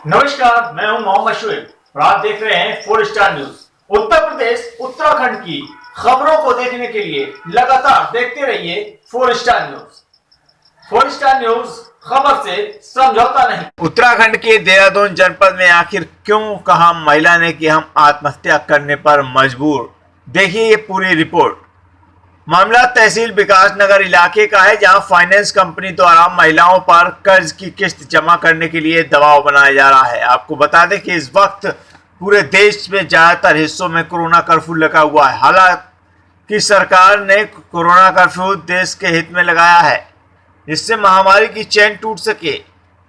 नमस्कार, मैं हूं मोहम्मद शुएब और आप देख रहे हैं 4 स्टार न्यूज। उत्तर प्रदेश उत्तराखंड की खबरों को देखने के लिए लगातार देखते रहिए 4 स्टार न्यूज। 4 स्टार न्यूज, खबर से समझौता नहीं। उत्तराखंड के देहरादून जनपद में आखिर क्यों कहा महिला ने कि हम आत्महत्या करने पर मजबूर, देखिए ये पूरी रिपोर्ट। मामला तहसील विकासनगर इलाके का है, जहां फाइनेंस कंपनी द्वारा महिलाओं पर कर्ज की किस्त जमा करने के लिए दबाव बनाया जा रहा है। आपको बता दें कि इस वक्त पूरे देश में ज्यादातर हिस्सों में कोरोना कर्फ्यू लगा हुआ है। हालांकि सरकार ने कोरोना कर्फ्यू देश के हित में लगाया है, जिससे महामारी की चेन टूट सके,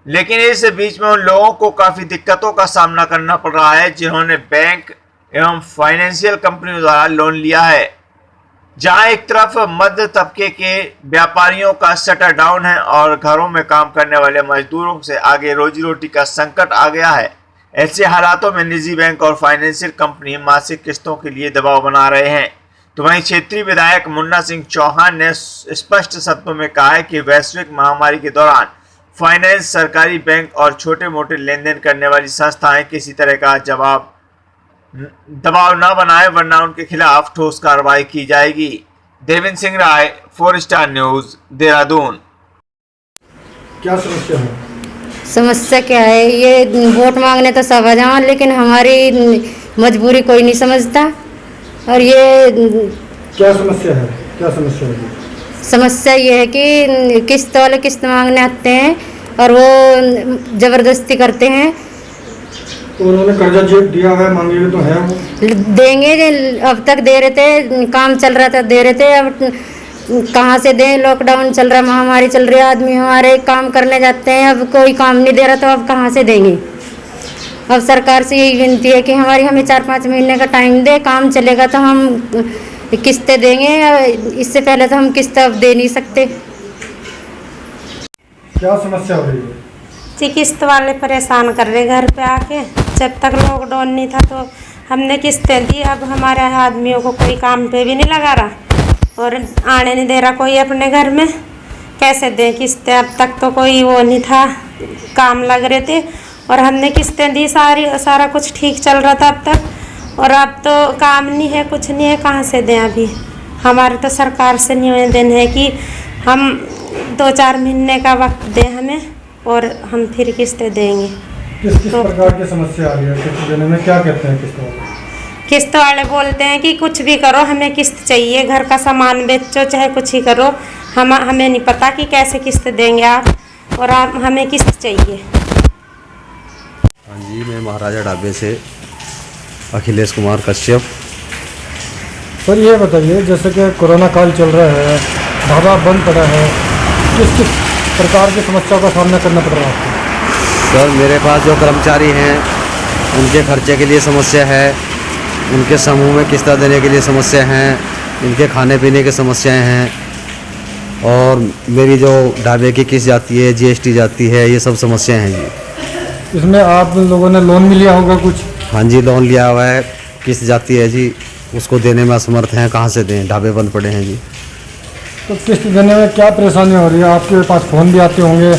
लेकिन इस बीच में उन लोगों को काफी दिक्कतों का सामना करना पड़ रहा है जिन्होंने बैंक एवं फाइनेंशियल कंपनियों द्वारा लोन लिया है। जहां एक तरफ मध्य तबके के व्यापारियों का शटर डाउन है और घरों में काम करने वाले मजदूरों से आगे रोजी रोटी का संकट आ गया है। ऐसे हालातों में निजी बैंक और फाइनेंशियल कंपनी मासिक किस्तों के लिए दबाव बना रहे हैं। तो वहीं क्षेत्रीय विधायक मुन्ना सिंह चौहान ने स्पष्ट शब्दों में कहा है कि वैश्विक महामारी के दौरान फाइनेंस, सरकारी बैंक और छोटे मोटे लेन देन करने वाली संस्थाएं किसी तरह का दबाव न बनाए, वरना उनके खिलाफ ठोस कार्रवाई की जाएगी। Devendra Singh Rai, 4 star news, Dehradun. क्या समस्या है? समस्या क्या है? ये वोट मांगने तो सब आ जाओ, लेकिन हमारी मजबूरी कोई नहीं समझता। और ये क्या समस्या है? क्या समस्या है? समस्या ये है कि किस्त वाले किस्त मांगने आते हैं और वो जबरदस्ती करते हैं। तो उन्होंने कर्जा दिया है, मांगे तो है वो देंगे। अब तक दे रहे थे, काम चल रहा था, दे रहे थे। अब कहाँ से दें? लॉकडाउन चल रहा, महामारी चल रही है, आदमी हमारे काम करने जाते हैं, अब कोई काम नहीं दे रहा, तो अब कहाँ से देंगे? अब सरकार से यही विनती है कि हमें 4-5 महीने का टाइम दे, काम चलेगा तो हम किस्तें देंगे। इससे पहले तो हम किस्त अब दे नहीं सकते। क्या समस्या हो रही है? जी, किस्त वाले परेशान कर रहे घर पे आके। जब तक लॉकडाउन नहीं था तो हमने किस्तें दी, अब हमारे आदमियों को कोई काम पे भी नहीं लगा रहा और आने नहीं दे रहा कोई अपने घर में। कैसे दें किस्तें? अब तक तो कोई वो नहीं था, काम लग रहे थे और हमने किस्तें दी, सारा कुछ ठीक चल रहा था अब तक। और अब तो काम नहीं है, कुछ नहीं है, कहाँ से दें? अभी हमारे तो सरकार से निवेदन है कि हम 2-4 महीने का वक्त दें हमें और हम फिर किस्तें देंगे। किस प्रकार की समस्या आ रही है किस्त देने में? क्या कहते हैं किस्त वाले? किस्त वाले बोलते हैं कि कुछ भी करो, हमें किस्त चाहिए, घर का सामान बेचो, चाहे कुछ ही करो, हमें नहीं पता कि कैसे किस्त देंगे आप, और आप हमें किस्त चाहिए। हाँ जी, मैं महाराजा ढाबे से अखिलेश कुमार कश्यप। सर ये बताइए, जैसे कि कोरोना काल चल रहा है, ढाबा बंद पड़ा है, किस प्रकार की समस्या का सामना करना पड़ रहा है आपको? सर, मेरे पास जो कर्मचारी हैं उनके खर्चे के लिए समस्या है, उनके समूह में किस्ता देने के लिए समस्या हैं, इनके खाने पीने की समस्याएं हैं, और मेरी जो ढाबे की किस्त जाती है, GST जाती है, ये सब समस्याएं हैं जी। इसमें आप लोगों ने लोन भी लिया होगा कुछ? हाँ जी, लोन लिया हुआ है, किस्त जाती है जी, उसको देने में असमर्थ हैं, कहाँ से दें? ढाबे बंद पड़े हैं जी। तो किस्त देने में क्या परेशानी हो रही है? आपके पास फ़ोन भी आते होंगे,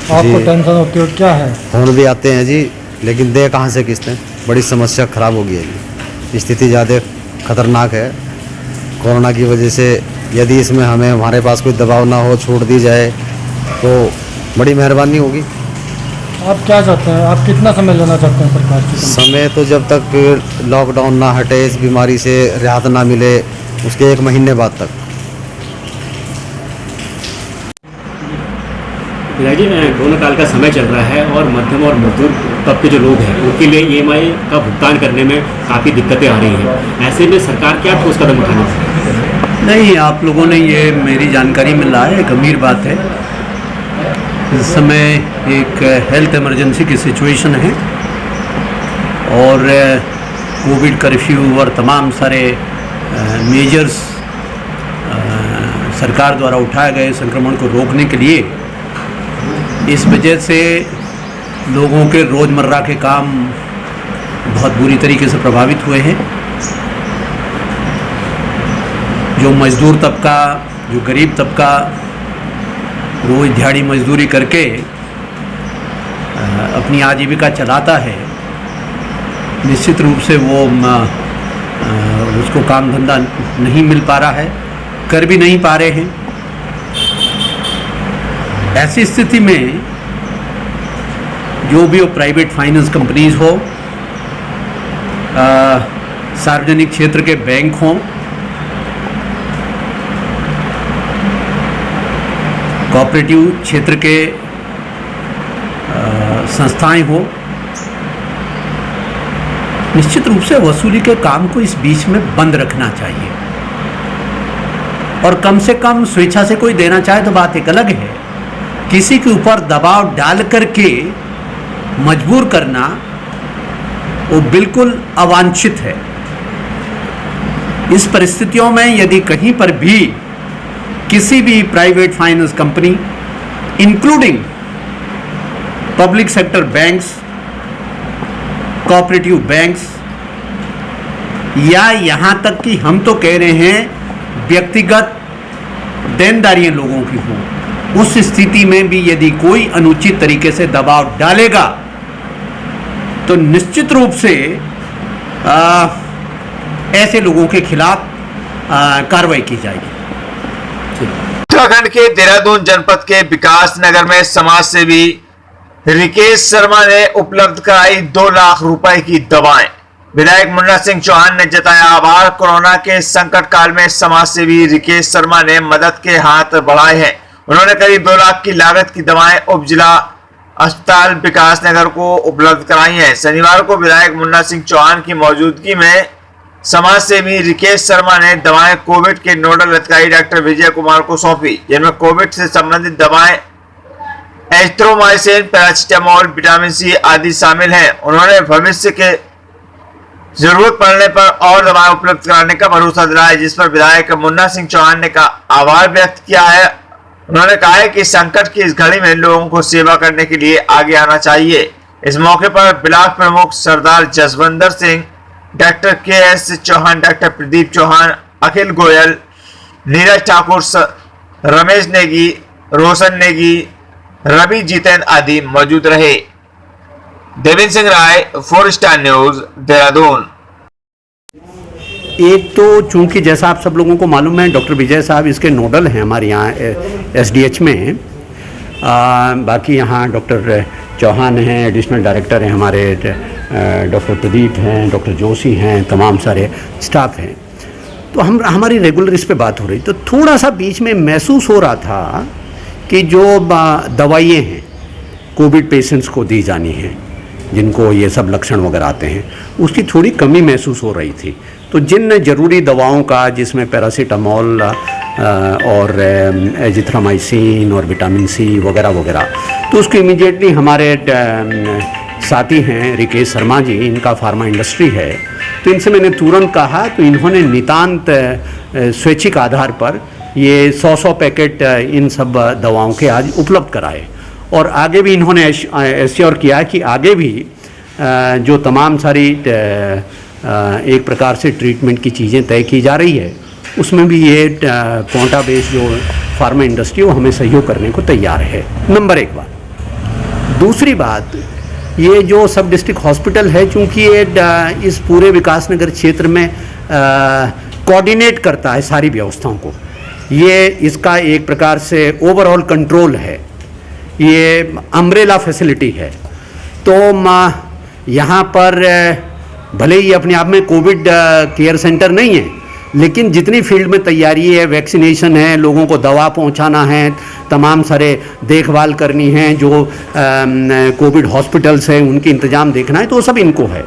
आपको टेंशन होती हो, क्या है? फ़ोन भी आते हैं जी, लेकिन दे कहाँ से किस्तें? बड़ी समस्या ख़राब हो गई है जी, स्थिति ज़्यादा खतरनाक है कोरोना की वजह से। यदि इसमें हमारे पास कोई दबाव ना हो, छूट दी जाए तो बड़ी मेहरबानी होगी। आप क्या चाहते हैं? आप कितना समय लेना चाहते हैं सरकार से? समय तो जब तक लॉकडाउन ना हटे, इस बीमारी से राहत ना मिले, उसके 1 महीने बाद तक। जी, कोरोना काल का समय चल रहा है और मध्यम और मजदूर तबके जो लोग हैं उनके लिए EMI का भुगतान करने में काफ़ी दिक्कतें आ रही हैं। ऐसे में सरकार क्या ठोस कदम उठाना चाहिए? नहीं, आप लोगों ने ये मेरी जानकारी में लाया है, गंभीर बात है। इस समय एक हेल्थ इमरजेंसी की सिचुएशन है और कोविड कर्फ्यू और तमाम सारे मेजर्स सरकार द्वारा उठाए गए संक्रमण को रोकने के लिए। इस वजह से लोगों के रोज़मर्रा के काम बहुत बुरी तरीके से प्रभावित हुए हैं। जो मज़दूर तबका, जो गरीब तबका रोज़ दिहाड़ी मजदूरी करके अपनी आजीविका चलाता है, निश्चित रूप से वो उसको काम धंधा नहीं मिल पा रहा है, कर भी नहीं पा रहे हैं। ऐसी स्थिति में जो भी वो प्राइवेट फाइनेंस कंपनीज हो, सार्वजनिक क्षेत्र के बैंक हों, कोऑपरेटिव क्षेत्र के संस्थाएं हो, निश्चित रूप से वसूली के काम को इस बीच में बंद रखना चाहिए। और कम से कम स्वेच्छा से कोई देना चाहे तो बात एक अलग है, किसी के ऊपर दबाव डाल करके मजबूर करना वो बिल्कुल अवांछित है। इस परिस्थितियों में यदि कहीं पर भी किसी भी private finance company including public sector banks, cooperative banks, या यहाँ तक कि हम तो कह रहे हैं व्यक्तिगत देनदारियां लोगों की हों, उस स्थिति में भी यदि कोई अनुचित तरीके से दबाव डालेगा तो निश्चित रूप से ऐसे लोगों के खिलाफ कार्रवाई की जाएगी। उत्तराखंड के देहरादून जनपद के विकास नगर में समाज सेवी रिकेश शर्मा ने उपलब्ध कराई 2 लाख रुपए की दवाएं। विधायक मुन्ना सिंह चौहान ने जताया आभार। कोरोना के संकट काल में समाज सेवी रिकेश शर्मा ने मदद के हाथ बढ़ाए हैं। उन्होंने करीब 2 लाख की लागत की दवाएं उप जिला अस्पताल विकास नगर को उपलब्ध कराई हैं। शनिवार को विधायक मुन्ना सिंह चौहान की मौजूदगी में समाज सेवी रिकेश शर्मा ने दवाएं कोविड के नोडल अधिकारी डॉक्टर विजय कुमार को सौंपी, जिनमें कोविड से संबंधित दवाएं एजिथ्रोमाइसिन, पैरासिटामोल, विटामिन सी आदि शामिल हैं। उन्होंने भविष्य के जरूरत पड़ने पर और दवाएं उपलब्ध कराने का भरोसा दिलाया, जिस पर विधायक मुन्ना सिंह चौहान ने आभार व्यक्त किया है। उन्होंने कहा है कि संकट की इस घड़ी में लोगों को सेवा करने के लिए आगे आना चाहिए। इस मौके पर ब्लॉक प्रमुख Sardar Jaswinder Singh, doctor K S. Chauhan, doctor Pradeep Chauhan, Akhil Goyal, Neeraj Thakur, Ramesh Negi, Roshan Negi, Ravi Jitendra आदि मौजूद रहे। Devendra Singh Rai, 4 star news, Dehradun. एक तो चूंकि जैसा आप सब लोगों को मालूम है, डॉक्टर विजय साहब इसके नोडल हैं हमारे यहाँ एसडीएच में। बाकी यहाँ डॉक्टर चौहान हैं, एडिशनल डायरेक्टर हैं हमारे, डॉक्टर प्रदीप हैं, डॉक्टर जोशी हैं, तमाम सारे स्टाफ हैं। तो हमारी रेगुलर इस पे बात हो रही, तो थोड़ा सा बीच में महसूस हो रहा था कि जो दवाइयाँ हैं कोविड पेशेंट्स को दी जानी हैं, जिनको ये सब लक्षण वगैरह आते हैं, उसकी थोड़ी कमी महसूस हो रही थी। तो जिन ज़रूरी दवाओं का, जिसमें पैरासीटामोल और एजिथ्रोमाइसिन और विटामिन सी वगैरह वगैरह, तो उसको इमीडिएटली हमारे साथी हैं रिकेश शर्मा जी, इनका फार्मा इंडस्ट्री है, तो इनसे मैंने तुरंत कहा, तो इन्होंने नितांत स्वैच्छिक आधार पर ये 100 पैकेट इन सब दवाओं के आज उपलब्ध कराए। और आगे भी इन्होंने एश्योर किया कि आगे भी जो तमाम सारी एक प्रकार से ट्रीटमेंट की चीज़ें तय की जा रही है, उसमें भी ये कोटा बेस्ड जो फार्मा इंडस्ट्री वो हमें सहयोग करने को तैयार है। नंबर 1 बात। दूसरी बात, ये जो सब डिस्ट्रिक्ट हॉस्पिटल है, चूँकि ये इस पूरे विकास नगर क्षेत्र में कोऑर्डिनेट करता है सारी व्यवस्थाओं को, ये इसका एक प्रकार से ओवरऑल कंट्रोल है, ये अम्ब्रेला फैसिलिटी है। तो यहाँ पर भले ही अपने आप में कोविड केयर सेंटर नहीं है, लेकिन जितनी फील्ड में तैयारी है, वैक्सीनेशन है, लोगों को दवा पहुंचाना है, तमाम सारे देखभाल करनी है, जो कोविड हॉस्पिटल्स हैं उनके इंतज़ाम देखना है, तो वो सब इनको है।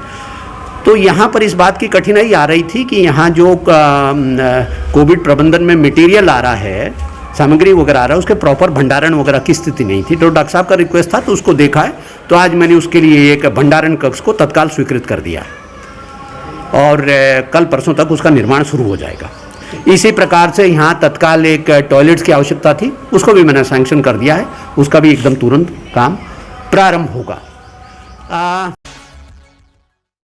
तो यहाँ पर इस बात की कठिनाई आ रही थी कि यहाँ जो कोविड प्रबंधन में मटेरियल आ रहा है, सामग्री वगैरह आ रहा है, उसके प्रॉपर भंडारण वगैरह की स्थिति नहीं थी। तो डॉक्टर साहब का रिक्वेस्ट था, तो उसको देखा है, तो आज मैंने उसके लिए एक भंडारण कक्ष को तत्काल स्वीकृत कर दिया है और कल परसों तक उसका निर्माण शुरू हो जाएगा। इसी प्रकार से यहाँ तत्काल एक टॉयलेट्स की आवश्यकता थी, उसको भी मैंने सैंक्शन कर दिया है, उसका भी एकदम तुरंत काम प्रारंभ होगा।